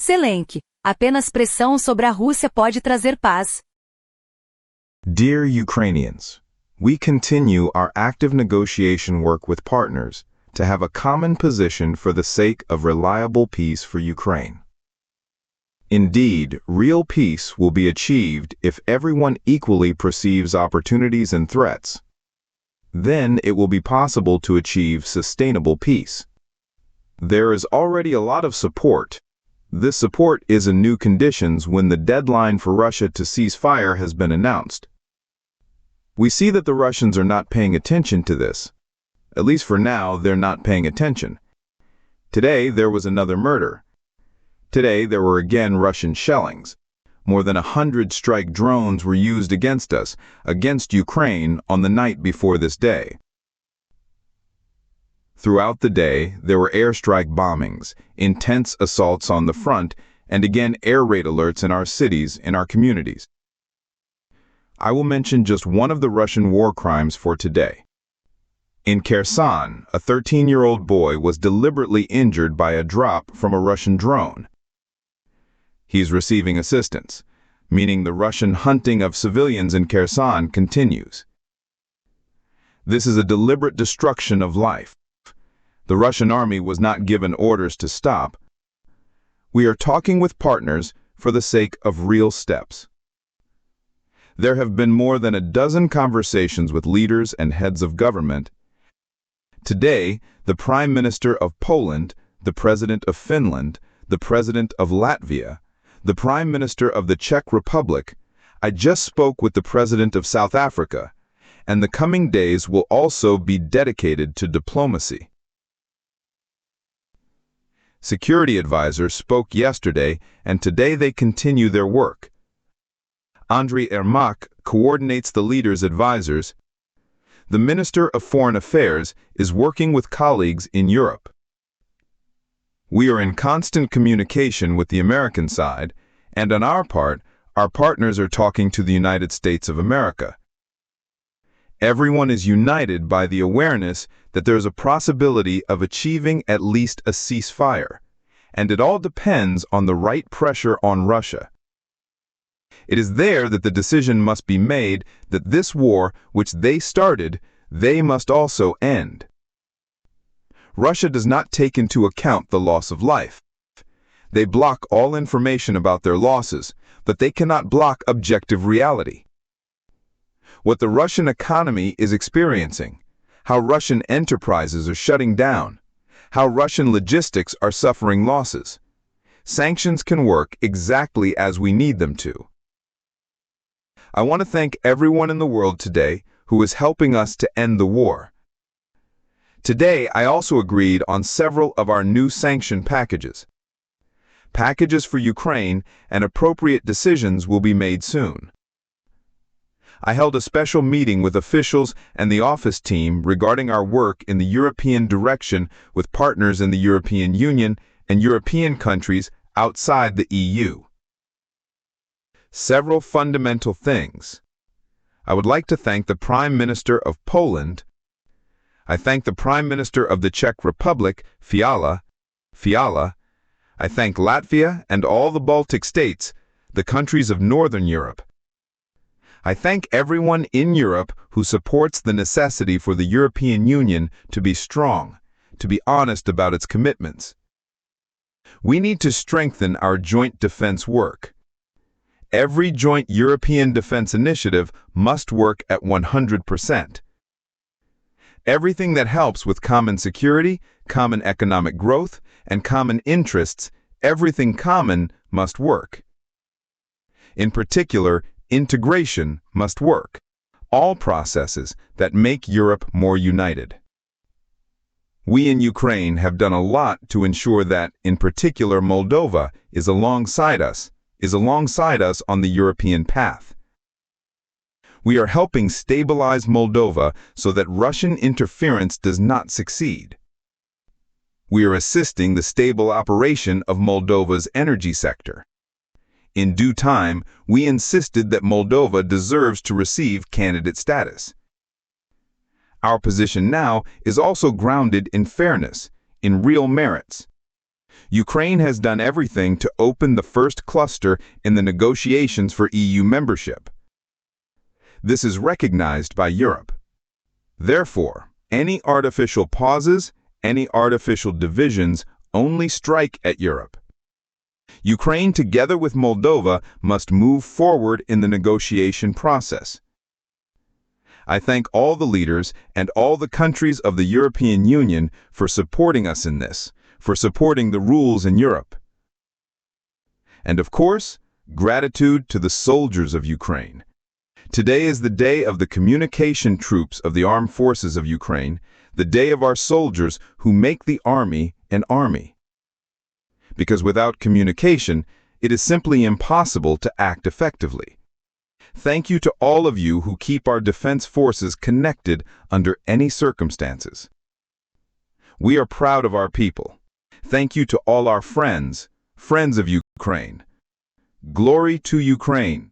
Zelensky, apenas pressão sobre a Rússia pode trazer paz. Dear Ukrainians, we continue our active negotiation work with partners to have a common position for the sake of reliable peace for Ukraine. Indeed, real peace will be achieved if everyone equally perceives opportunities and threats. Then it will be possible to achieve sustainable peace. There is already a lot of support. This support is in new conditions when the deadline for Russia to cease fire has been announced. We see that the Russians are not paying attention to this. At least for now, they're not paying attention. Today, there was another murder. Today, there were again Russian shellings. More than 100 strike drones were used against us, against Ukraine, on the night before this day. Throughout the day, there were airstrike bombings, intense assaults on the front, and again air raid alerts in our cities, in our communities. I will mention just one of the Russian war crimes for today. In Kherson, a 13-year-old boy was deliberately injured by a drop from a Russian drone. He's receiving assistance, meaning the Russian hunting of civilians in Kherson continues. This is a deliberate destruction of life. The Russian army was not given orders to stop. We are talking with partners for the sake of real steps. There have been more than a dozen conversations with leaders and heads of government. Today, the Prime Minister of Poland, the President of Finland, the President of Latvia, the Prime Minister of the Czech Republic, I just spoke with the President of South Africa, and the coming days will also be dedicated to diplomacy. Security advisors spoke yesterday, and today they continue their work. Andriy Ermak coordinates the leaders' advisors. The Minister of Foreign Affairs is working with colleagues in Europe. We are in constant communication with the American side, and on our part, our partners are talking to the United States of America. Everyone is united by the awareness that there is a possibility of achieving at least a ceasefire, and it all depends on the right pressure on Russia. It is there that the decision must be made that this war, which they started, they must also end. Russia does not take into account the loss of life. They block all information about their losses, but they cannot block objective reality. What the Russian economy is experiencing, how Russian enterprises are shutting down, how Russian logistics are suffering losses. Sanctions can work exactly as we need them to. I want to thank everyone in the world today who is helping us to end the war. Today, I also agreed on several of our new sanction packages. Packages for Ukraine, and appropriate decisions will be made soon. I held a special meeting with officials and the office team regarding our work in the European direction with partners in the European Union and European countries outside the EU. Several fundamental things. I would like to thank the Prime Minister of Poland. I thank the Prime Minister of the Czech Republic, Fiala. I thank Latvia and all the Baltic states, the countries of Northern Europe. I thank everyone in Europe who supports the necessity for the European Union to be strong, to be honest about its commitments. We need to strengthen our joint defense work. Every joint European defense initiative must work at 100%. Everything that helps with common security, common economic growth, and common interests, everything common must work. In particular, integration must work. All processes that make Europe more united. We in Ukraine have done a lot to ensure that, in particular, Moldova is alongside us on the European path. We are helping stabilize Moldova so that Russian interference does not succeed. We are assisting the stable operation of Moldova's energy sector. In due time, we insisted that Moldova deserves to receive candidate status. Our position now is also grounded in fairness, in real merits. Ukraine has done everything to open the first cluster in the negotiations for EU membership. This is recognized by Europe. Therefore, any artificial pauses, any artificial divisions only strike at Europe. Ukraine, together with Moldova, must move forward in the negotiation process. I thank all the leaders and all the countries of the European Union for supporting us in this, for supporting the rules in Europe. And of course, gratitude to the soldiers of Ukraine. Today is the day of the communication troops of the armed forces of Ukraine, the day of our soldiers who make the army an army. Because without communication, it is simply impossible to act effectively. Thank you to all of you who keep our defense forces connected under any circumstances. We are proud of our people. Thank you to all our friends of Ukraine. Glory to Ukraine.